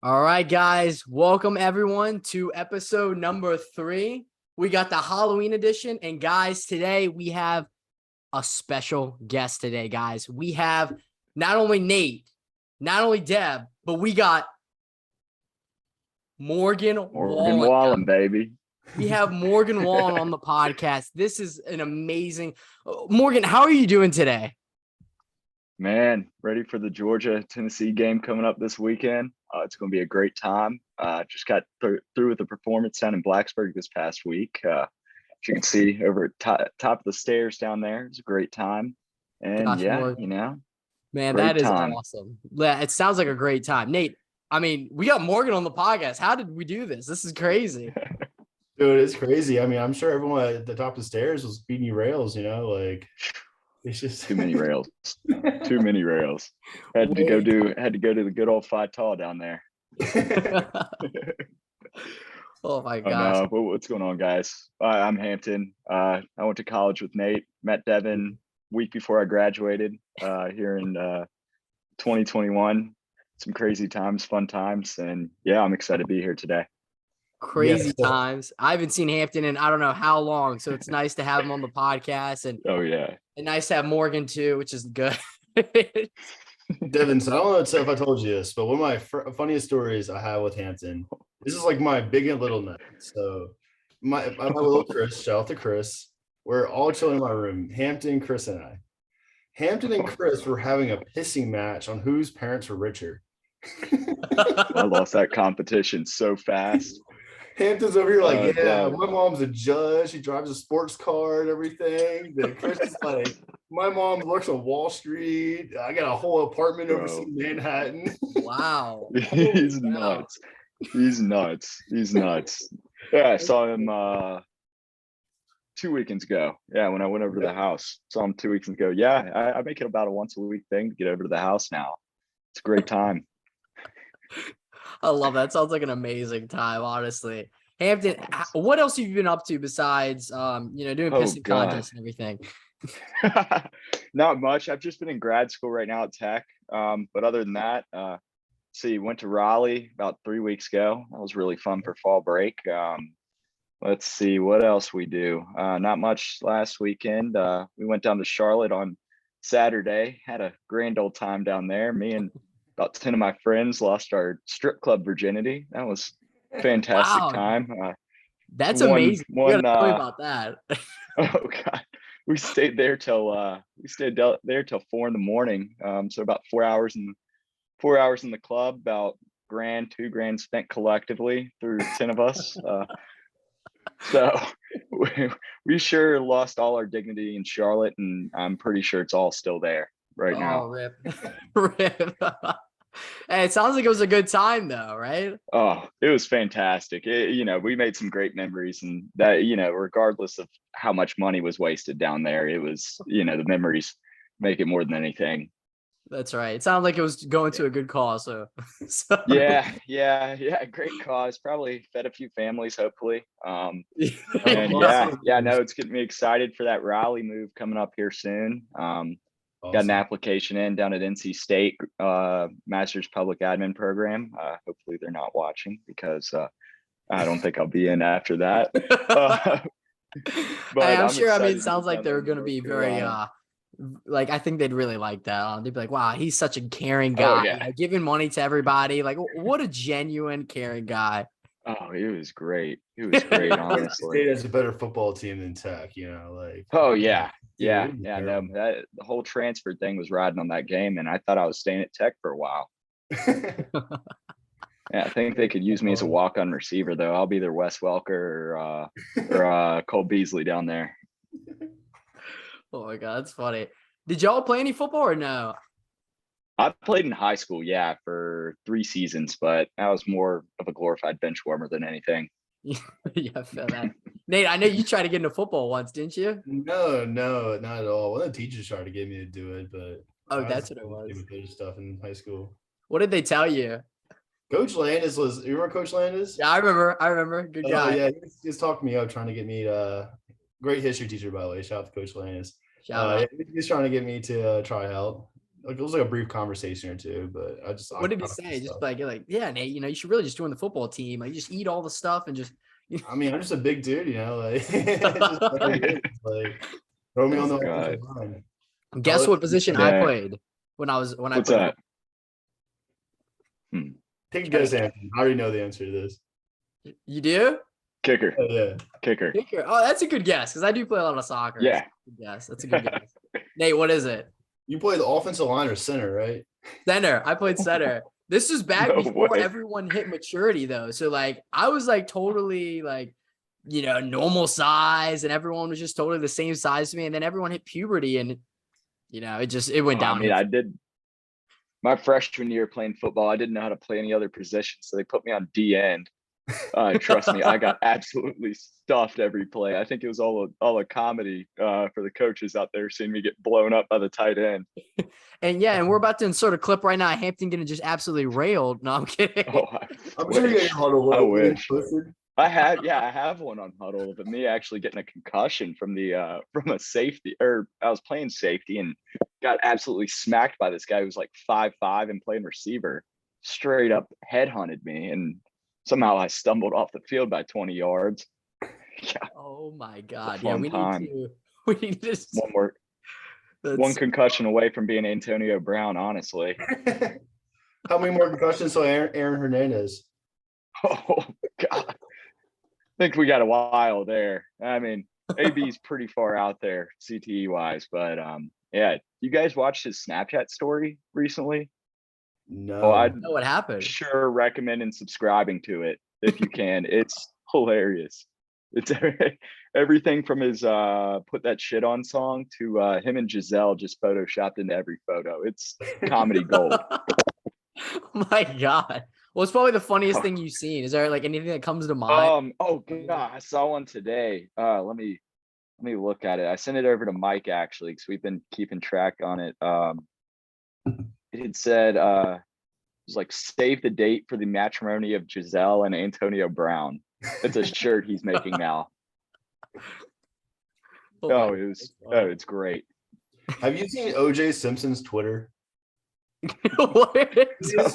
All right, guys, welcome everyone to episode number 3. We got the Halloween edition, and guys, today we have a special guest today, guys. We have not only Nate, not only Deb, but we got Morgan Wallen. Wallen, baby. We have Morgan Wallen on the podcast. This is an amazing Morgan, how are you doing today? Man, ready for the Georgia-Tennessee game coming up this weekend. It's going to be a great time. Just got through with the performance down in Blacksburg this past week. As you can see over at top of the stairs down there, it's a great time. And Gosh, yeah, Morgan. Man, that is awesome. Yeah, it sounds like a great time. Nate, I mean, we got Morgan on the podcast. How did we do this? This is crazy. Dude, it's crazy. I mean, I'm sure everyone at the top of the stairs was feeding you rails, like it's just too many rails. Too many rails. Had to go to the good old Phi Tall down there. Oh my gosh. What's going on, guys? I'm Hampton. I went to college with Nate, met Devin week before I graduated here in 2021. Some crazy times, fun times, and yeah, I'm excited to be here today. Crazy times. I haven't seen Hampton in I don't know how long, so it's nice to have him on the podcast, and and nice to have Morgan too, which is good. Devin, so I don't know if I told you this, but one of my funniest stories I have with Hampton. This is like my big and little nut. So my little Chris, shout out to Chris. We're all chilling in my room. Hampton, Chris, and I. Hampton and Chris were having a pissing match on whose parents were richer. I lost that competition so fast. Hampton's over here like, my mom's a judge. She drives a sports car and everything. Then Chris is like, my mom works on Wall Street. I got a whole apartment overseas Manhattan. Wow. He's nuts. He's nuts. Yeah, I saw him 2 weekends ago. Yeah, when I went over to the house. Saw him 2 weeks ago. Yeah, I make it about a once a week thing to get over to the house now. It's a great time. I love that. Sounds like an amazing time, honestly. Hampton, what else have you been up to besides doing pissing contests and everything? Not much. I've just been in grad school right now at Tech. But other than that, went to Raleigh about 3 weeks ago. That was really fun for fall break. Let's see what else we do. Not much last weekend. We went down to Charlotte on Saturday, had a grand old time down there. Me and about 10 of my friends lost our strip club virginity. That was a fantastic time. That's amazing. You gotta tell me about that. Oh God. We stayed there till 4 in the morning. So about 4 hours in the club, about $2,000 spent collectively through 10 of us. So we sure lost all our dignity in Charlotte, and I'm pretty sure it's all still there right now. Rip. Hey, it sounds like it was a good time though, right? Oh, it was fantastic. We made some great memories, and that, regardless of how much money was wasted down there, it was, the memories make it more than anything. That's right. It sounded like it was going to a good cause. So. Yeah. Great cause. Probably fed a few families, hopefully. And it's getting me excited for that Raleigh move coming up here soon. Awesome. Got an application in down at NC State, Master's Public Admin program. Hopefully they're not watching, because I don't think I'll be in after that. But I'm sure. I mean, it sounds like they're going to be very, I think they'd really like that. They'd be like, wow, he's such a caring guy, giving money to everybody. Like, what a genuine caring guy. Oh, it was great. Honestly. State has a better football team than Tech, Oh yeah. No, the whole transfer thing was riding on that game, and I thought I was staying at Tech for a while. Yeah, I think they could use me as a walk-on receiver, though. I'll be their Wes Welker or Cole Beasley down there. Oh my God, that's funny. Did y'all play any football or no? I played in high school, for 3 seasons, but I was more of a glorified bench warmer than anything. Yeah, I feel that. Nate, I know you tried to get into football once, didn't you? No, not at all. One of the teachers tried to get me to do it, but that's what it was. Stuff in high school. What did they tell you? Coach Landis was. You remember Coach Landis? Yeah, I remember. Good guy. Yeah, he was talking me up, trying to get me to. Great history teacher, by the way. Shout out to Coach Landis. He's trying to get me to try out. Like it was like a brief conversation or two, but What did he say? Just like, you're like, yeah, Nate, you should really just join the football team. Like, you just eat all the stuff and just. I mean, I'm just a big dude, like, just like throw me on the offensive line. Guess what position I Yeah. played when I What's played. that? Take a guess, Anthony. I already know the answer to this. You do? Kicker. Oh, yeah. Kicker. Oh, that's a good guess because I do play a lot of soccer. Yeah. Yes, that's a good guess. Nate, what is it? You play the offensive line or center, right? Center. I played center. This was back No before way. everyone hit maturity, though. So like, I was like totally like, normal size, and everyone was just totally the same size to me. And then everyone hit puberty, and it went down. I mean, I did my freshman year playing football. I didn't know how to play any other position, so they put me on D end. Trust me, I got absolutely stuffed every play. I think it was all a comedy for the coaches out there seeing me get blown up by the tight end. And we're about to insert a clip right now. Hampton getting just absolutely railed. No, I'm kidding. Oh, I'm sure you got your huddle. I wish. I have one on huddle, but me actually getting a concussion from a safety, or I was playing safety and got absolutely smacked by this guy who was like 5'5" and playing receiver. Straight up headhunted me, and somehow I stumbled off the field by 20 yards. Yeah. Oh my God. Yeah, we need to one concussion away from being Antonio Brown, honestly. How many more concussions so Aaron Hernandez? Oh God. I think we got a while there. I mean, AB's pretty far out there CTE wise, but yeah. You guys watched his Snapchat story recently? No. Oh, I'd know what happened. Sure recommend and subscribing to it if you can. It's hilarious. It's everything from his Put That Shit On song to him and Giselle just photoshopped into every photo. It's comedy gold. Oh my God. Well, it's probably the funniest thing you've seen. Is there like anything that comes to mind? Oh God, I saw one today. Let me look at it. I sent it over to Mike actually, because we've been keeping track on it. It said it was like, save the date for the matrimony of Giselle and Antonio Brown. It's a shirt he's making now. It's great. Have you seen OJ Simpson's Twitter? What? It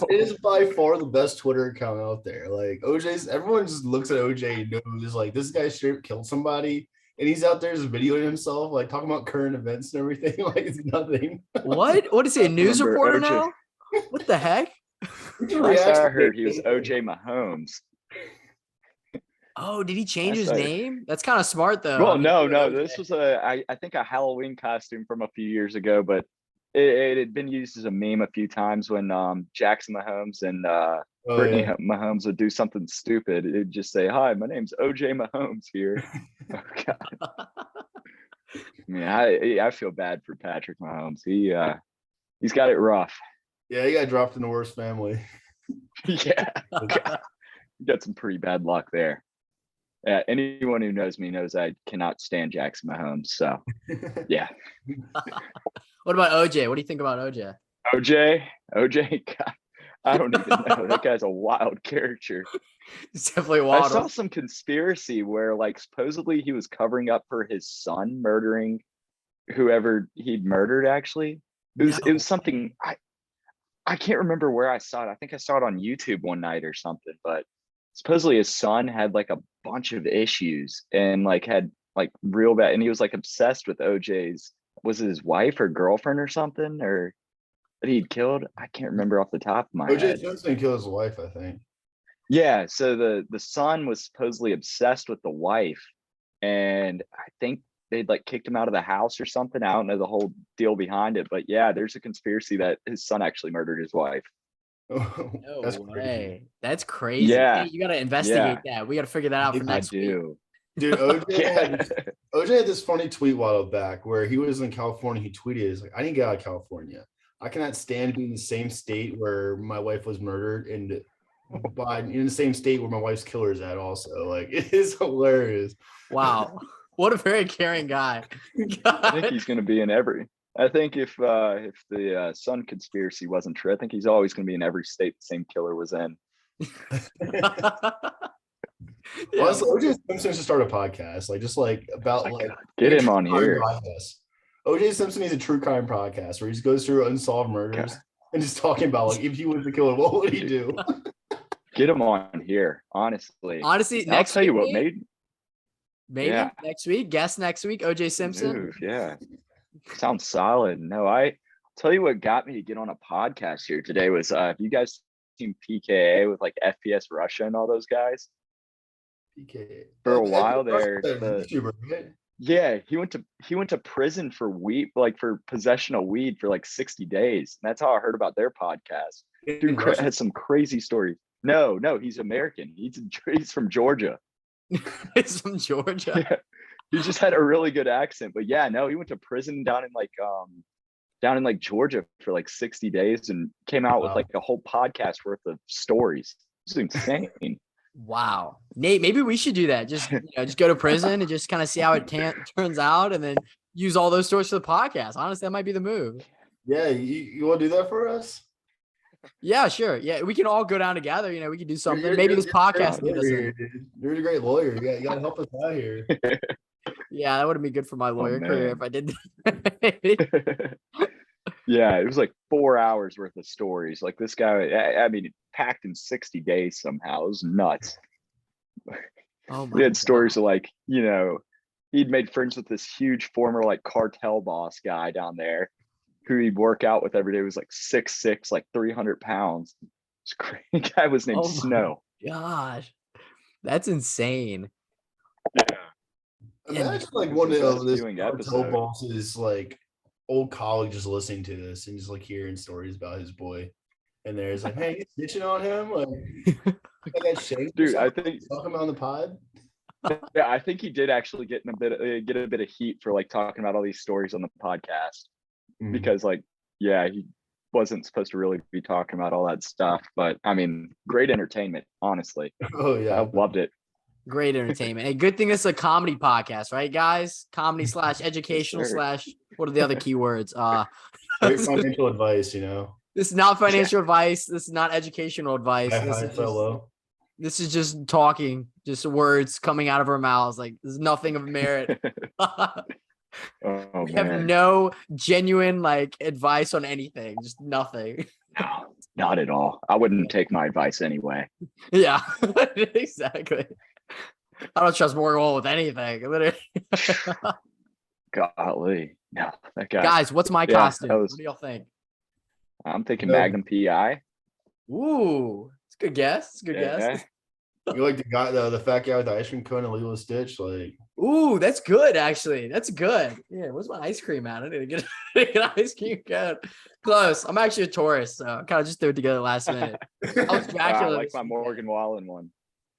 is by far the best Twitter account out there. Like everyone just looks at OJ and knows like this guy straight killed somebody, and he's out there just videoing himself, like talking about current events and everything. Like it's nothing. What is he, a news reporter now? What the heck? Last I heard he was OJ Mahomes. Oh, did he change his name? That's kind of smart though. Well, no. This was I think a Halloween costume from a few years ago, but it had been used as a meme a few times when Jackson Mahomes and Brittany Mahomes would do something stupid. It'd just say, "Hi, my name's OJ Mahomes here." Oh, God. I mean, I feel bad for Patrick Mahomes. He's got it rough. Yeah, he got dropped in the worst family. Yeah, got some pretty bad luck there. Anyone who knows me knows I cannot stand Jackson Mahomes. So, yeah. What about OJ? What do you think about OJ? OJ, God, I don't even know. That guy's a wild character. He's definitely wild. I saw some conspiracy where, like, supposedly he was covering up for his son murdering whoever he'd murdered. Actually, it was something I can't remember where I saw it. I think I saw it on YouTube one night or something. But supposedly his son had like a bunch of issues and like had like real bad, and he was like obsessed with OJ's. Was it his wife or girlfriend or something, or that he'd killed? I can't remember off the top of my head. OJ Simpson killed his wife, I think. Yeah, so the son was supposedly obsessed with the wife, and I think they'd like kicked him out of the house or something. I don't know the whole deal behind it, but yeah, there's a conspiracy that his son actually murdered his wife. Oh, no that's way. crazy. That's crazy. Yeah. Hey, you got to investigate that. We got to figure that out for next week. Dude, OJ had this funny tweet a while back where he was in California. He tweeted, "He's like, I need to get out of California. I cannot stand being in the same state where my wife was murdered and in the same state where my wife's killer is at also." Like, it is hilarious. Wow. What a very caring guy. I think he's going to be in every. I think if the son conspiracy wasn't true, I think he's always going to be in every state the same killer was in. Yeah. Honestly, OJ Simpson should start a podcast, like just like about like get him on here. OJ Simpson is a true crime podcast where he just goes through unsolved murders and just talking about like if he was the killer, what would he do? Get him on here, honestly. Honestly, I'll next tell you week, what made maybe yeah. next week. Guess next week, OJ Simpson. move. Yeah, sounds solid. No, I tell you what got me to get on a podcast here today was have you guys seen PKA with like FPS Russia and all those guys? PK. For a while there, YouTuber, right? yeah, he went to prison for weed, like for possession of weed for like 60 days. And that's how I heard about their podcast. Dude has some crazy stories. No, he's American. He's from Georgia. It's from Georgia. Yeah. He just had a really good accent. But yeah, no, he went to prison down in like Georgia for like 60 days and came out with like a whole podcast worth of stories. It's insane. Wow, Nate, maybe we should do that. Just just go to prison and just kind of see how it turns out, and then use all those stories for the podcast. Honestly, that might be the move. Yeah, you want to do that for us? Yeah, sure. Yeah, we can all go down together. We can do something. Maybe this podcast can get us in. You're a great lawyer. You got to help us out here. Yeah, that would have been good for my lawyer career if I did that. Yeah, it was like 4 hours worth of stories. Like this guy, I mean, packed in 60 days somehow. It was nuts. Oh my We had God. stories of like, he'd made friends with this huge former like cartel boss guy down there who he'd work out with every day. He was like 6'6", like 300 pounds. This crazy guy was named Oh my Snow. Gosh, that's insane. Imagine like one of this cartel bosses like old colleague just listening to this and just like hearing stories about his boy, and there's like, hey, you snitching on him? Like, I got shanked. Dude, I think talking about on the pod. Yeah, I think he did actually get a bit of heat for like talking about all these stories on the podcast because like, yeah, he wasn't supposed to really be talking about all that stuff. But I mean, great entertainment, honestly. Oh yeah, I loved it. Great entertainment. A good thing it's a comedy podcast, right, guys? Comedy / educational / what are the other keywords? Great financial advice, This is not financial advice. This is not educational advice. This is just talking, just words coming out of our mouths. Like there's nothing of merit. We have no genuine like advice on anything. Just nothing. No, not at all. I wouldn't take my advice anyway. Yeah, exactly. I don't trust Morgan Wallen with anything. Literally. Golly. No, that guy. Guys, what's my costume? What do y'all think? I'm thinking Magnum PI. Ooh, it's a good guess. It's a good guess. You like the guy, the fat guy with the ice cream cone and Lilo Stitch, like. Ooh, that's good. Actually, that's good. Yeah, where's my ice cream at? I need to get an ice cream cone. Close. I'm actually a tourist, so I kind of just threw it together last minute. I was I like my Morgan Wallen one.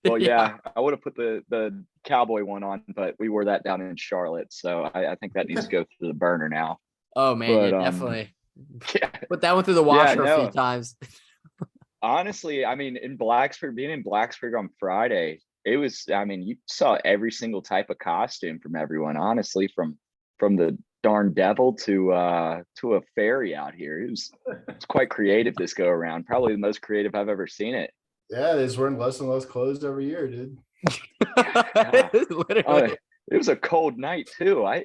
Well, yeah, I would have put the cowboy one on, but we wore that down in Charlotte, so I think that needs to go through the burner now. Oh man, but, yeah, definitely. Yeah. Put that one through the washer a few times. Honestly, I mean, being in Blacksburg on Friday, it was, I mean, you saw every single type of costume from everyone, honestly, from the darn devil to a fairy out here. It's quite creative this go around. Probably the most creative I've ever seen it. Yeah, they're just wearing less and less clothes every year, dude. Literally. It was a cold night too. I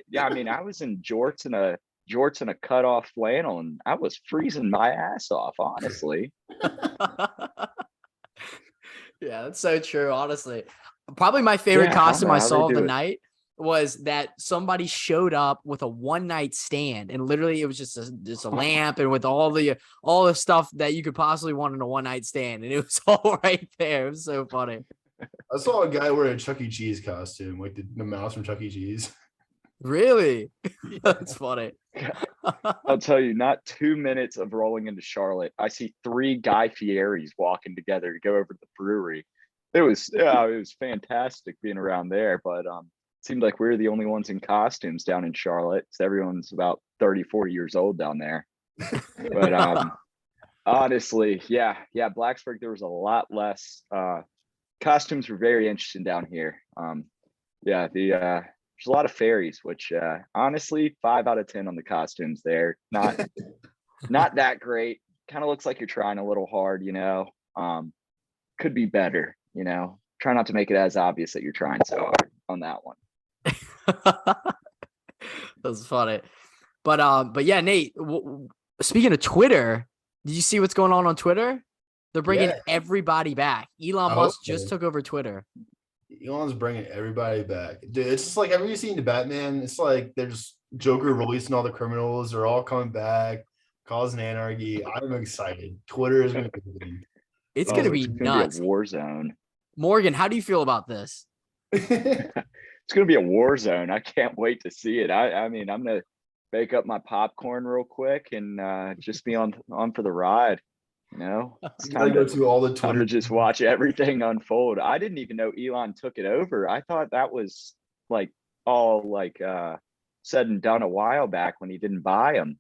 was in jorts and a cut off flannel, and I was freezing my ass off, honestly. Yeah, that's so true. Honestly, probably my favorite costume I saw of the night was that somebody showed up with a one night stand, and literally it was just a lamp and with all the stuff that you could possibly want in a one night stand, and it was all right there. It was so funny. I saw a guy wearing a Chuck E. Cheese costume, like the mouse from Chuck E. Cheese. Really? That's funny. I'll tell you, not 2 minutes of rolling into Charlotte, I see 3 Guy Fieri's walking together to go over to the brewery. It was fantastic being around there, but it seemed like we were the only ones in costumes down in Charlotte. So everyone's about 30, 40 years old down there. But honestly, yeah, Blacksburg, there was a lot less. Costumes were very interesting down here. There's a lot of fairies, which honestly, 5 out of 10 on the costumes there. Not that great. Kind of looks like you're trying a little hard, could be better, Try not to make it as obvious that you're trying so hard on that one. That's funny. But yeah, Nate. Speaking of Twitter, did you see what's going on Twitter? They're bringing Yeah. everybody back. Elon I hope Musk just so. took over Twitter. Elon's bringing everybody back. Dude, it's just like, have you seen the Batman? It's like there's Joker releasing all the criminals. They're all coming back, causing anarchy. I'm excited. Twitter is going to be It's Oh, gonna it's be It's gonna be nuts. a war zone. Morgan, how do you feel about this? It's gonna be a war zone. I can't wait to see it. I mean, I'm gonna bake up my popcorn real quick and just be on for the ride. You know, it's You gotta time go to to all the time Twitter. to just watch everything unfold. I didn't even know Elon took it over. I thought that was like all like said and done a while back when he didn't buy them.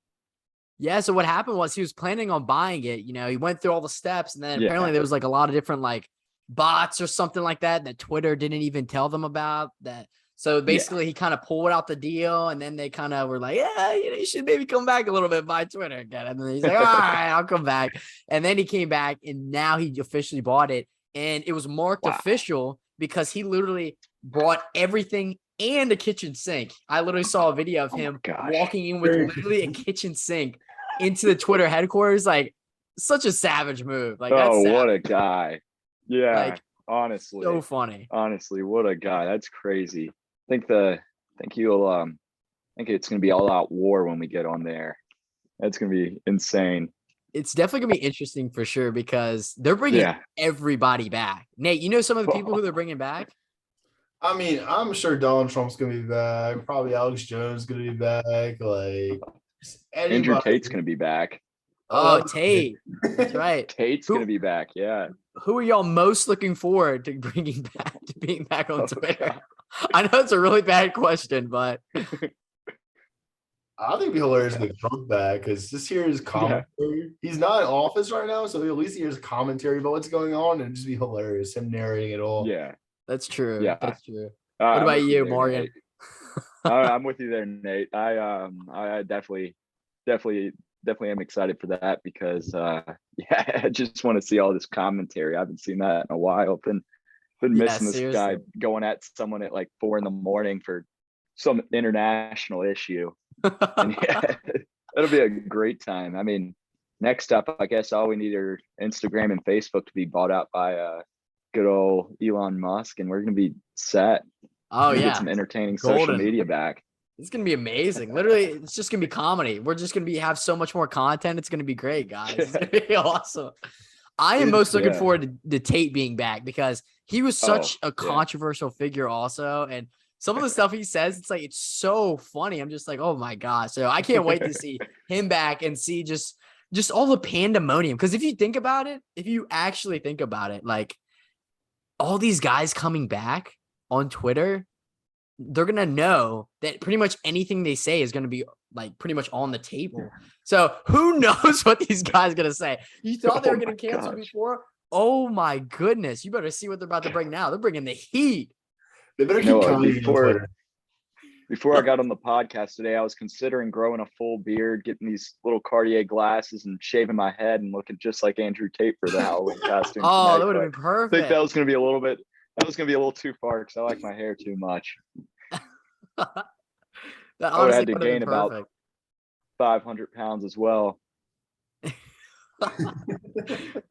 Yeah, so what happened was he was planning on buying it. You know, he went through all the steps, and then Yeah. apparently there was like a lot of different like bots or something like that Twitter didn't even tell them about that. So basically, he kind of pulled out the deal, and then they kind of were like, "Yeah, you should maybe come back a little bit, buy Twitter again." And then he's like, "All right, I'll come back." And then he came back, and now he officially bought it, and it was marked Wow. official because he literally bought everything and a kitchen sink. I literally saw a video of Oh my him gosh. walking in with literally a kitchen sink into the Twitter headquarters. Like, such a savage move. Like, that's What a savage. guy. Yeah, Like, honestly. so funny. Honestly, what a guy. That's crazy. I think it's gonna be all out war when we get on there. That's gonna be insane. It's definitely gonna be interesting for sure because they're bringing Yeah. everybody back. Nate, you know some of the people who they're bringing back? I mean, I'm sure Donald Trump's gonna be back. Probably Alex Jones gonna be back. Like Andrew anybody. Tate's gonna be back. Oh, that's Tate. That's right. Tate's Who- gonna be back. Yeah. Who are y'all most looking forward to bringing back to being back on Oh, Twitter? God. I know it's a really bad question, but I think it'd be hilarious to get Trump back because just hear his commentary. He's not in office right now, so at least he hears commentary about what's going on and it'd just be hilarious him narrating it all. Yeah. that's true. Yeah. That's true. I'm What about with you, there, Morgan? Nate. I'm with you there, Nate. I definitely am excited for that because yeah, I just want to see all this commentary. I haven't seen that in a while. Been Yeah, missing this guy seriously. going at someone at like 4 a.m. for some international issue. And yeah, that'll be a great time. I mean, next up, I guess all we need are Instagram and Facebook to be bought out by good old Elon Musk, and we're gonna be set. Oh Get yeah. some entertaining social Golden. media back. It's gonna be amazing. Literally, it's just gonna be comedy. We're just gonna have so much more content. It's gonna be great, guys. It's gonna be awesome. I am most looking Yeah. forward to Tate being back because he was such a yeah. controversial figure, also, and some of the stuff he says, it's so funny. I'm just like, oh my gosh. So I can't wait to see him back and see just all the pandemonium. Because if you think about it, if you actually think about it, like all these guys coming back on Twitter, they're gonna know that pretty much anything they say is gonna be like pretty much on the table. So who knows what these guys are gonna say? You thought they were Oh getting my canceled gosh. before? Oh my goodness! You better see what they're about to bring now. They're bringing the heat. They better keep No, coming on before Twitter. before I got on the podcast today, I was considering growing a full beard, getting these little Cartier glasses, and shaving my head and looking just like Andrew Tate for the Halloween costume. Oh, tonight, that would have but been I perfect. think that was going to be a little bit. That was going to be a little too far because I like my hair too much. That I would have honestly had to would have gain been about perfect. 500 pounds as well.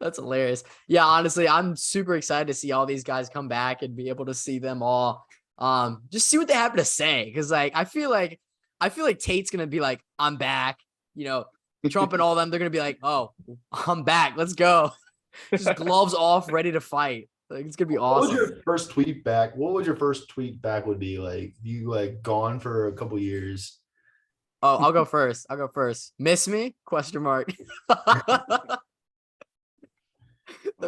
That's hilarious. Yeah, honestly, I'm super excited to see all these guys come back and be able to see them all. Just see what they have to say. Cause like I feel like Tate's gonna be like, I'm back, you know, Trump and all them, they're gonna be like, oh, I'm back. Let's go. Just gloves off, ready to fight. Like it's gonna be What was awesome. your first tweet back? What would your first tweet back would be like? You like gone for a couple years. Oh, I'll go first. Miss me? Question mark. That'd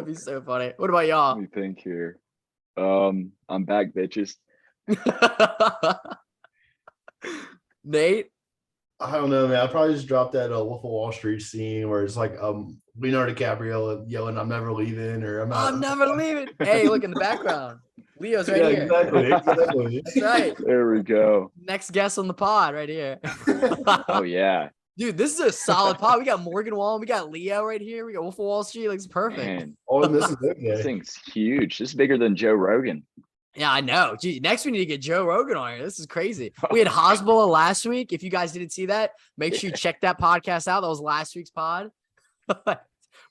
be so funny. What about Let y'all? me think here. I'm back, bitches. Nate? I don't know, man. I probably just dropped that Wolf of Wall Street scene where it's like Leonardo DiCaprio yelling, "I'm never leaving," or I'm never leaving. Hey, look in the background. Leo's right Yeah, here. exactly. That's right. There we go. Next guest on the pod right here. Oh yeah, Dude, this is a solid pod. We got Morgan Wallen. We got Leo right here. We got Wolf of Wall Street. Looks perfect. man, All of this is this okay. thing's huge. This is bigger than Joe Rogan. Yeah, I know. Gee, next we need to get Joe Rogan on here. This is crazy. We had Hezbollah last week. If you guys didn't see that, make sure you check that podcast out. That was last week's pod.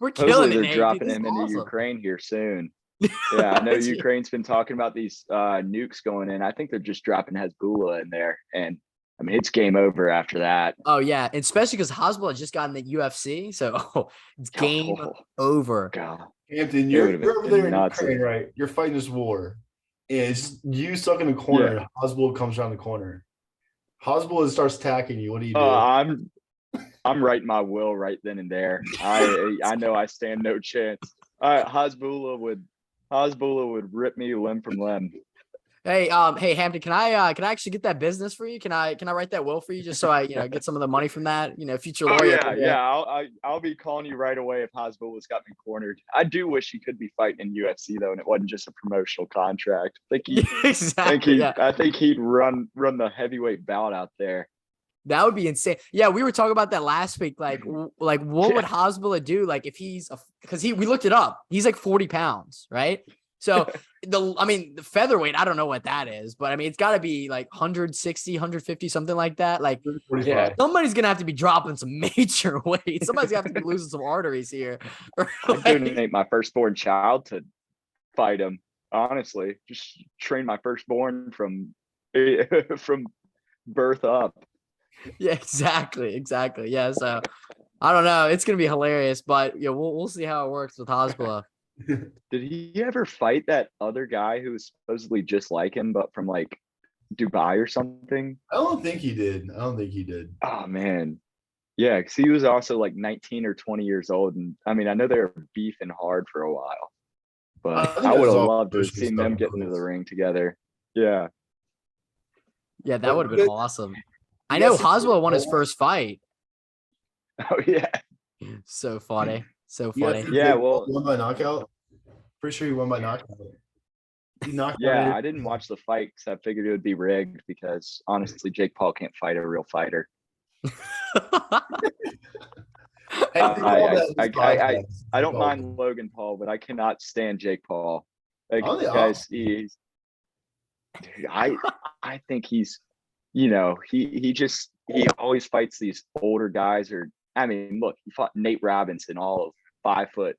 We're killing Supposedly it, they're Nate. Dude, dropping this is him into awesome. Ukraine here soon. Yeah, I know Gee. Ukraine's been talking about these nukes going in. I think they're just dropping Hezbollah in there, and I mean it's game over after that. Oh yeah, and especially because Hezbollah just got in the UFC, so it's game Oh, over. God. Hampton, It would've you're over been there in nuts. Ukraine, right? You're fighting this war. And it's you stuck in the corner, Yeah. and Hezbollah comes around the corner. Hezbollah starts attacking you. What do you do? I'm writing my will right then and there. I know I stand no chance. Hezbollah would rip me limb from limb. Hey, hey Hampton, can I actually get that business for you? Can I write that will for you just so I get some of the money from that? Future Oh lawyer. yeah. I'll be calling you right away if Hezbollah's got me cornered. I do wish he could be fighting in UFC though, and it wasn't just a promotional contract. I think he'd run the heavyweight bout out there. That would be insane. Yeah, we were talking about that last week. Like what would Hezbollah do? Like if because we looked it up. He's like 40 pounds, right? So the featherweight, I don't know what that is, but I mean, it's got to be like 160, 150, something like that. Like, Yeah. somebody's going to have to be dropping some major weight. Somebody's going to have to be losing some arteries here. I'd donate my firstborn child to fight him. Honestly, just train my firstborn from birth up. Yeah, exactly. Yeah. So I don't know. It's going to be hilarious, but we'll see how it works with Hezbollah. Did he ever fight that other guy who was supposedly just like him, but from like Dubai or something? I don't think he did. Oh man, yeah, because he was also like 19 or 20 years old, and I mean, I know they were beefing hard for a while, but I would have loved to have seen them get into the ring together. Yeah, yeah, that would have been awesome. I know Hezbollah won his first fight. Oh yeah, so funny. Yeah, well, won by knockout. Pretty sure he won by knockout. He knocked out I didn't watch the fight because I figured it would be rigged because honestly, Jake Paul can't fight a real fighter. I don't mind Logan Paul, but I cannot stand Jake Paul. Like, guys, I think he's, he always fights these older guys. Or I mean, look, he fought Nate Robinson, all of 5'6",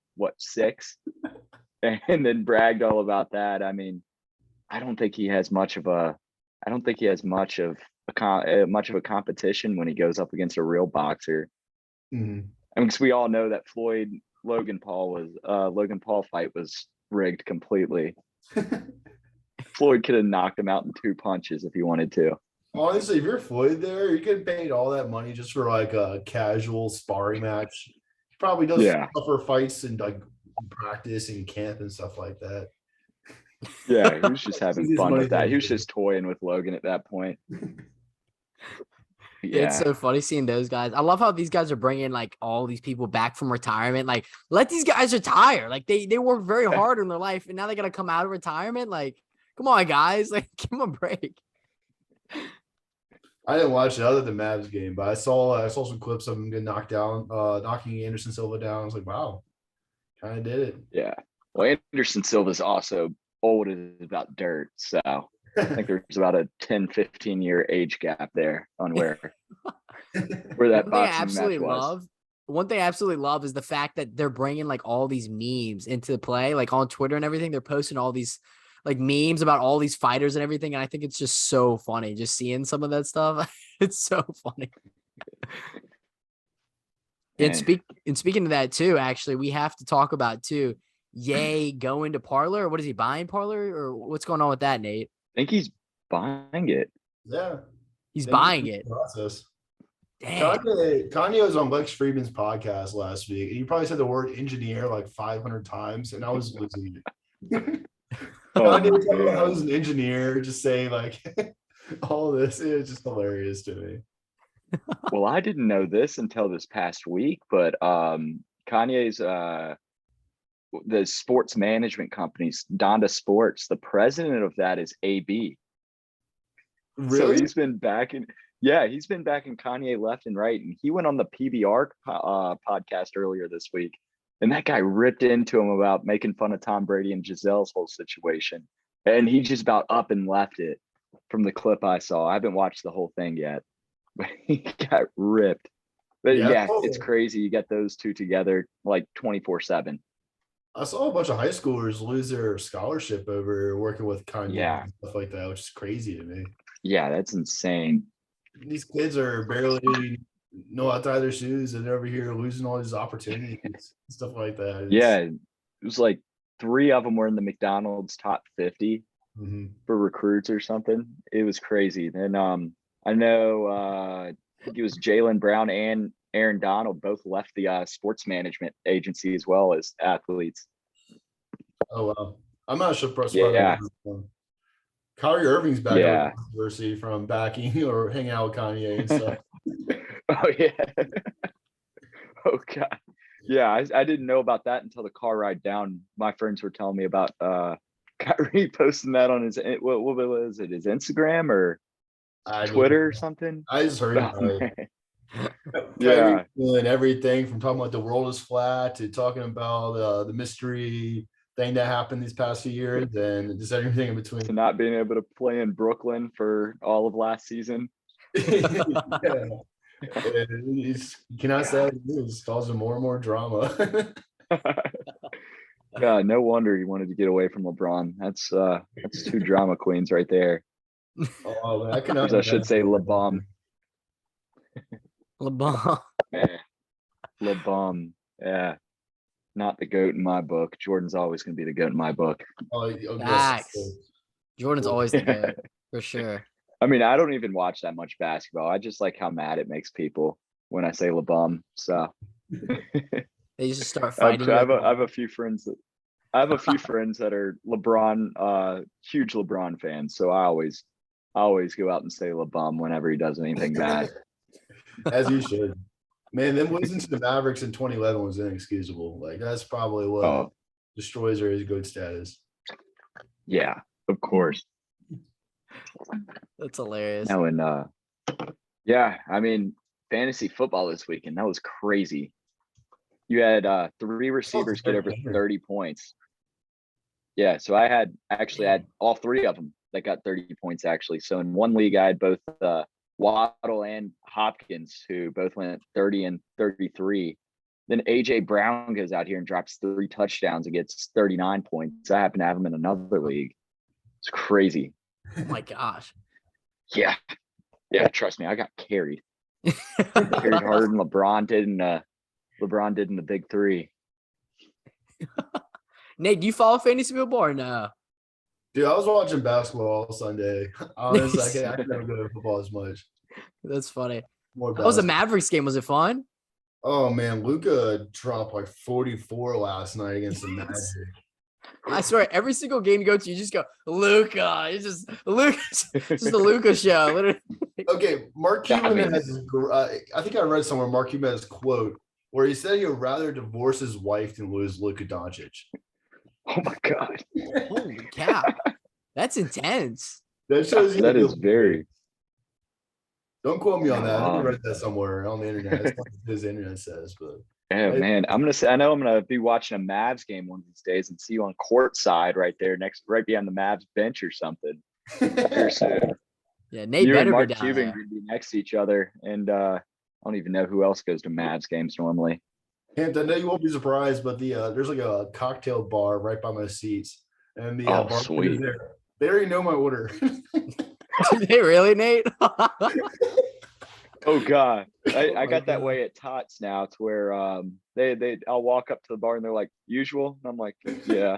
and then bragged all about that. I mean, I don't think he has much of a competition when he goes up against a real boxer. Mm-hmm. I mean, because we all know that Floyd Logan Paul fight was rigged completely. Floyd could have knocked him out in 2 punches if he wanted to. Honestly, if you're Floyd there, you're getting paid all that money just for like a casual sparring match. He probably does tougher fights and like practice and camp and stuff like that. Yeah, he was just having fun with that. He was just toying with Logan at that point. Yeah, it's so funny seeing those guys. I love how these guys are bringing like all these people back from retirement. Like, let these guys retire. Like, they work very hard in their life, and now they gotta come out of retirement. Like, come on, guys. Like, give them a break. I didn't watch it other than Mavs game, but I saw some clips of him getting knocked down, knocking Anderson Silva down. I was like, wow, kind of did it. Yeah. Well, Anderson Silva's also old as about dirt, so I think there's about a 10, 15-year age gap there on where that boxing match was. One thing I absolutely love is the fact that they're bringing like all these memes into play, like on Twitter and everything. They're posting all these like memes about all these fighters and everything. And I think it's just so funny just seeing some of that stuff. It's so funny. And speaking of that too, actually, we have to talk about too, Ye going to Parler. What is he buying Parler, or what's going on with that, Nate? I think he's buying it. Yeah. He's buying it. Process. Damn. Kanye was on Lex Friedman's podcast last week, and he probably said the word engineer like 500 times, and I was losing it. Kanye was talking about how he's an engineer, just saying like all this. It was just hilarious to me. Well, I didn't know this until this past week, but Kanye's the sports management companies, Donda Sports, the president of that is AB. Really? So he's been backing Kanye left and right. And he went on the PBR podcast earlier this week. And that guy ripped into him about making fun of Tom Brady and Gisele's whole situation. and he just about up and left it from the clip I saw. I haven't watched the whole thing yet, but he got ripped. But yeah, it's crazy. You get those two together like 24/7. I saw a bunch of high schoolers lose their scholarship over working with Kanye Yeah. and stuff like that, which is crazy to me. Yeah, that's insane. These kids are barely know how to tie their shoes and they're over here losing all these opportunities and stuff like that. Yeah, it was like 3 of them were in the McDonald's top 50 for recruits or something. It was crazy. And I know I think it was Jaylen Brown and Aaron Donald both left the sports management agency as well as athletes. Oh wow. I'm not sure. Yeah. Kyrie Irving's back Yeah. at controversy from backing or hanging out with Kanye and stuff. Oh yeah. Oh god. Yeah, I didn't know about that until the car ride down. My friends were telling me about Kyrie posting that on his what was it, his Instagram or Twitter or something? I just heard about it. Yeah. Doing everything from talking about the world is flat to talking about the mystery thing that happened these past few years and just everything in between. To not being able to play in Brooklyn for all of last season. Yeah. You cannot say it's causing more and more drama. Yeah, no wonder he wanted to get away from LeBron. That's 2 drama queens right there. Oh, man, I should say LeBron. LeBron. Man, LeBron. Yeah. Not the GOAT in my book. Jordan's always going to be the GOAT in my book. Facts. Jordan's always the GOAT, for sure. I mean, I don't even watch that much basketball. I just like how mad it makes people when I say LeBron. So they just start fighting. I have a few friends that are LeBron, huge LeBron fans. So I always go out and say LeBron whenever he does anything bad. As you should. Man, them losing to the Mavericks in 2011 was inexcusable. Like that's probably what destroys their GOAT status. Yeah, of course. That's hilarious. No, and yeah, I mean, fantasy football this weekend, that was crazy. You had 3 receivers get over 30 points. Yeah, so I had all 3 of them that got 30 points actually. So in one league, I had both Waddle and Hopkins, who both went 30 and 33. Then AJ Brown goes out here and drops 3 touchdowns and gets 39 points. I happen to have him in another league. It's crazy. Oh my gosh. Yeah. Yeah, trust me, I got carried. Carried harder than LeBron did in the big 3. Nate, do you follow fantasy football or no? Dude, I was watching basketball all Sunday. Honestly, I never go to football as much. That's funny. How was the Mavericks game? Was it fun? Oh man, Luka dropped like 44 last night against the Magic. I swear, every single game you go to, you just go, Luka. It's just Luka, just the Luka show. Literally. Okay, Mark Cuban has. I think I read somewhere Mark Cuban has a quote where he said he would rather divorce his wife than lose Luka Doncic. Oh my god! Holy cow, that's intense. That shows you. That is very. Don't quote me on that. I read that somewhere on the internet. That's what his internet says, but. Yeah, man. I know I'm gonna be watching a Mavs game one of these days and see you on court side right there right behind the Mavs bench or something. Yeah, Nate you better and Mark be down Cuban there. gonna be next to each other, and I don't even know who else goes to Mavs games normally. Hint, I know you won't be surprised, but there's like a cocktail bar right by my seats, and the bartenders there. They already know my order. Did they really, Nate? Oh god, I got that way at Tots now, to where I'll walk up to the bar and they're like, usual, and I'm like, yeah.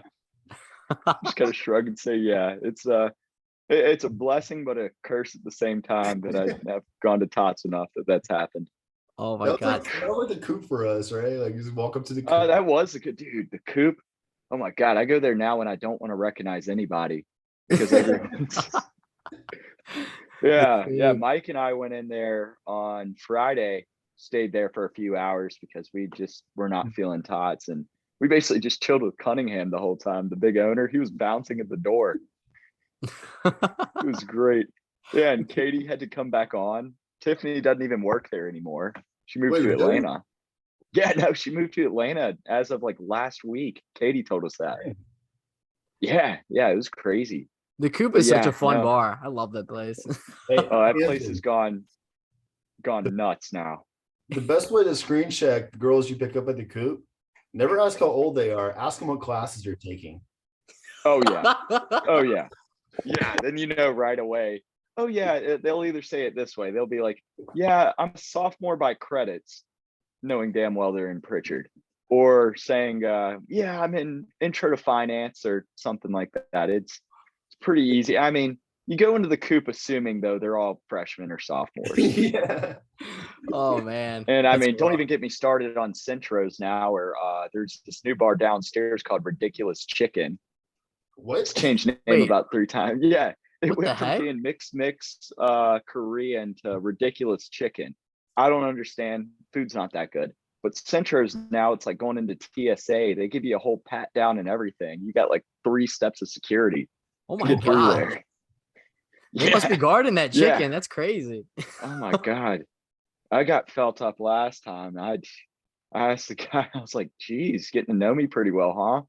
Just kind of shrug and say, yeah. It's a blessing but a curse at the same time that I have gone to Tots enough that's happened. Oh my god, that was like the coop for us, right? Like you just walk up to the coop. Oh, that was a good dude. The coop. Oh my god, I go there now when I don't want to recognize anybody because everyone's. Yeah. Mike and I went in there on Friday, stayed there for a few hours because we just were not feeling Tots, and we basically just chilled with Cunningham the whole time. The big owner, he was bouncing at the door. It was great. Yeah, and Katie had to come back on. Tiffany doesn't even work there anymore. She moved to Atlanta. Really? Yeah, no, she moved to Atlanta as of like last week. Katie told us that. Yeah, it was crazy. The Coop But is such yeah, a fun no. bar. I love that place. Hey, Oh, that place Hampton, has gone nuts now. the best way to screen check the girls you pick up at the coop, never ask how old they are. Ask them what classes you're taking. Oh yeah. Oh yeah. Yeah. Then you know right away. Oh yeah. They'll either say it this way. They'll be like, yeah, I'm a sophomore by credits, knowing damn well they're in Pritchard. Or saying, yeah, I'm in intro to finance or something like that. It's pretty easy. I mean, you go into the coop assuming though they're all freshmen or sophomores. Yeah. Oh man. And I That's mean, don't rough. even get me started on Centros now, where there's this new bar downstairs called Ridiculous Chicken. It's What? changed name Wait. about 3 times. Yeah, it What the went from heck? being mixed Korean to Ridiculous Chicken. I don't understand. Food's not that good. But Centros now, it's like going into TSA. They give you a whole pat down and everything. You got like 3 steps of security Oh to my get through god. there. They must be guarding that Yeah. chicken. That's crazy. Oh my god. I got felt up last time. I asked the guy, I was like, geez, getting to know me pretty well,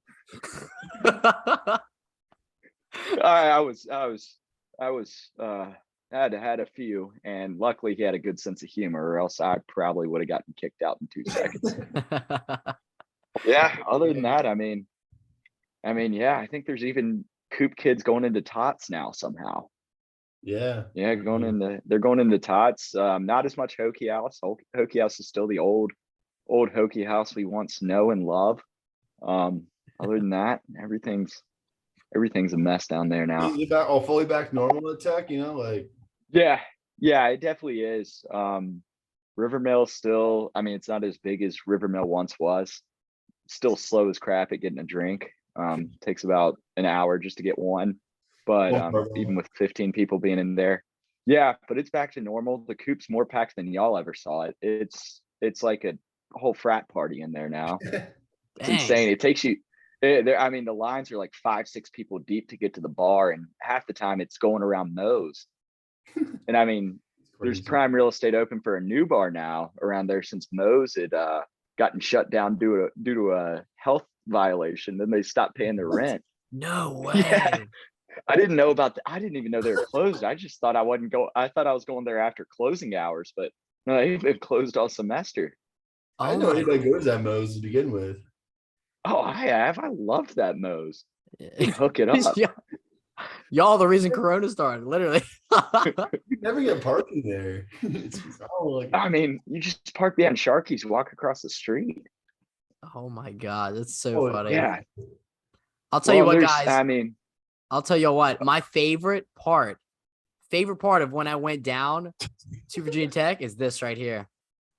huh? I had a few, and luckily he had a good sense of humor, or else I probably would have gotten kicked out in 2 seconds. Yeah, other than that, I mean, yeah, I think there's even Coop kids going into Tots now somehow. Yeah. Yeah, they're going into Tots. Not as much Hokey House. Hokey House is still the old Hokey House we once know and love. Other than that, everything's a mess down there now. Is it back all fully back normal at Tech? Like Yeah, it definitely is. Rivermill still, I mean, it's not as big as Rivermill once was. Still slow as crap at getting a drink. Takes about an hour just to get one. But even with 15 people being in there, yeah, but it's back to normal. The Coop's more packed than y'all ever saw it. It's like a whole frat party in there now. It's insane. It takes you there. I mean, the lines are like 5-6 people deep to get to the bar, and half the time it's going around Moe's. And I mean, there's prime real estate open for a new bar now around there since Moe's had gotten shut down due to a health violation. Then they stopped paying their rent. No way. Yeah. I didn't know about that. I didn't even know they were closed. I just thought I thought I was going there after closing hours, but no, they've been closed all semester. I didn't know anybody goes at Moe's to begin with. Oh, I have. I loved that Moe's. Hook it up. Y'all the reason Corona started, literally. You never get parking there. I mean, you just park behind Sharky's, walk across the street. Oh my god, that's so funny. Yeah. I'll tell you what, guys. I mean, I'll tell you what, my favorite part of when I went down to Virginia Tech is this right here.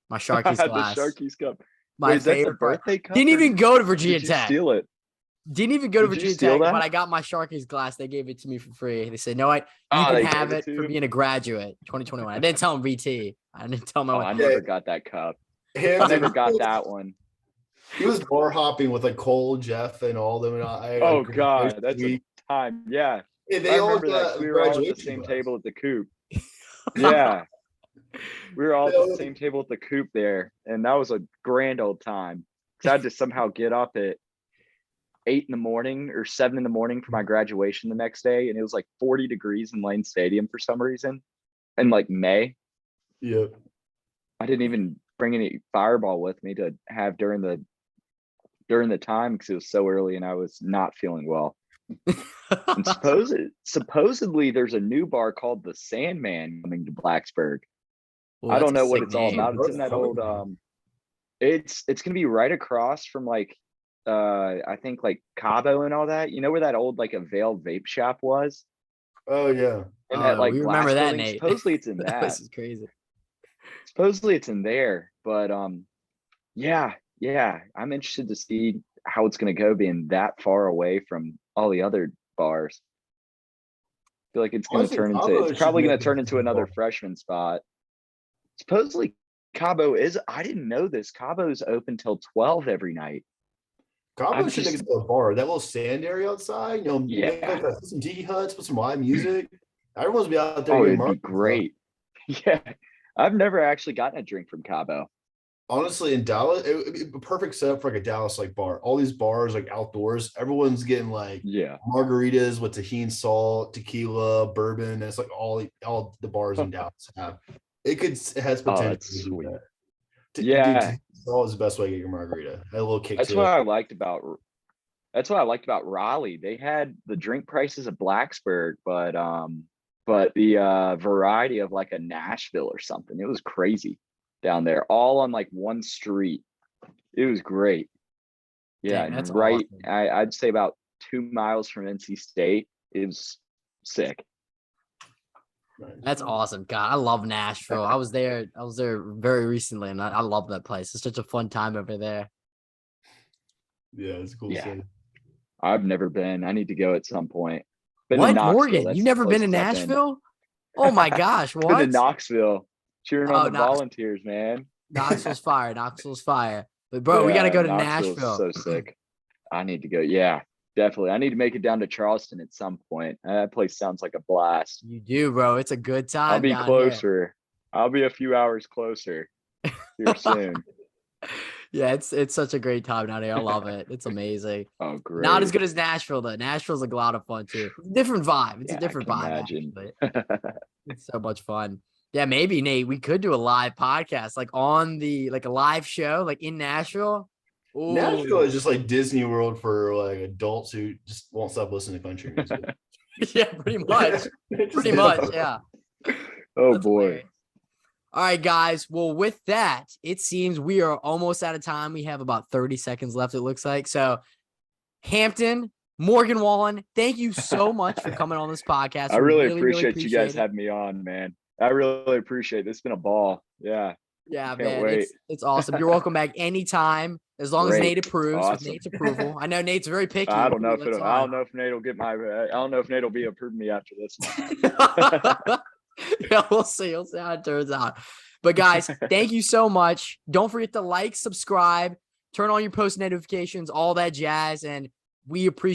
My Sharky's glass. The Sharky's cup. My Wait, favorite birthday cup. Didn't even go to Virginia Tech. Steal it. Didn't even go to Virginia Tech, that? but I got my Sharky's glass. They gave it to me for free. They said, no, you can have it for being a graduate, 2021. I didn't tell them VT. I didn't tell them. I never got that cup. I never got that one. He was bar hopping with like Cole, Jeff, and all them. And God, that's a time. Yeah. They all remember that. We were all at the same table at the Coop. Yeah. We were all at the same table at the Coop there. And that was a grand old time. I had to somehow get up at 8 in the morning or 7 in the morning for my graduation the next day. And it was like 40 degrees in Lane Stadium for some reason. In like May. Yep. I didn't even bring any Fireball with me to have during the time because it was so early and I was not feeling well. And supposedly there's a new bar called the Sandman coming to Blacksburg. Well, I don't know what sick it's all name. about. It's in that old it's gonna be right across from like I think like Cabo and all that. You know where that old like a veiled vape shop was? Oh yeah. And that like we glass remember that, building? Nate. Supposedly it's in that. This is crazy. Supposedly it's in there, but yeah, I'm interested to see how it's going to go being that far away from all the other bars. I feel like it's going to turn into, it's probably going to turn into another freshman spot. Supposedly Cabo is, I didn't know this. Cabo's open till 12 every night. Cabo should take it to a bar. That little sand area outside, yeah. Put some tiki huts, put some live music. Everyone's be out there. Oh, it'd be great. Yeah. I've never actually gotten a drink from Cabo. Honestly, in Dallas, it would be a perfect setup for like a Dallas like bar. All these bars like outdoors, everyone's getting like Yeah. margaritas with tahini salt, tequila, bourbon. And it's like all the bars in Dallas have. It has Oh, potential that's to do sweet. that. Dude, Yeah. tahini salt is the best way to get your margarita. Had a little kick That's to what it. I liked about Raleigh. They had the drink prices of Blacksburg, but the variety of like a Nashville or something. It was crazy down there, all on like one street. It was great. Yeah, Dang, that's and right, awesome. I'd say about 2 miles from NC State. It was sick. That's awesome. God, I love Nashville. I was there very recently, and I love that place. It's such a fun time over there. Yeah, it's a cool Yeah. city. I've never been. I need to go at some point. Been to What, Knoxville. Morgan? You That's the never been to closest I've been. Nashville? Oh my gosh, Been to what? Knoxville, cheering on Oh, the Volunteers, man. Knoxville's fire. Knoxville's fire. But bro, we gotta Yeah, go to Knoxville's Nashville. so sick. I need to go. Yeah, definitely. I need to make it down to Charleston at some point. That place sounds like a blast. You do, bro. It's a good I'll time be down here. closer. I'll be a few hours closer here soon. Yeah, it's such a great time down here. I love it. It's amazing. Oh, great. Not as good as Nashville though. Nashville's a lot of fun too. Different vibe. It's Yeah, a different I can vibe. imagine. Actually. It's so much fun. Yeah, maybe Nate, we could do a live podcast, like on like a live show, like in Nashville. Ooh. Nashville is just like Disney World for like adults who just won't stop listening to country music. Yeah, pretty much. Pretty much, yeah. Oh That's boy. hilarious. All right, guys. Well, with that, it seems we are almost out of time. We have about 30 seconds left, it looks like. So, Hampton, Morgan Wallen, thank you so much for coming on this podcast. I really appreciate appreciate you guys it. having me on, man. I really appreciate it. It's been a ball. Yeah. Yeah, Can't man. wait. It's awesome. You're welcome back anytime, as long as Great. Nate approves. With Awesome. Nate's approval. I know Nate's very picky. I don't know if That's I don't know if Nate will get my. I don't know if Nate will be approving me after this one. fine. Yeah, we'll see. We'll see how it turns out. But guys, thank you so much. Don't forget to like, subscribe, turn on your post notifications, all that jazz, and we appreciate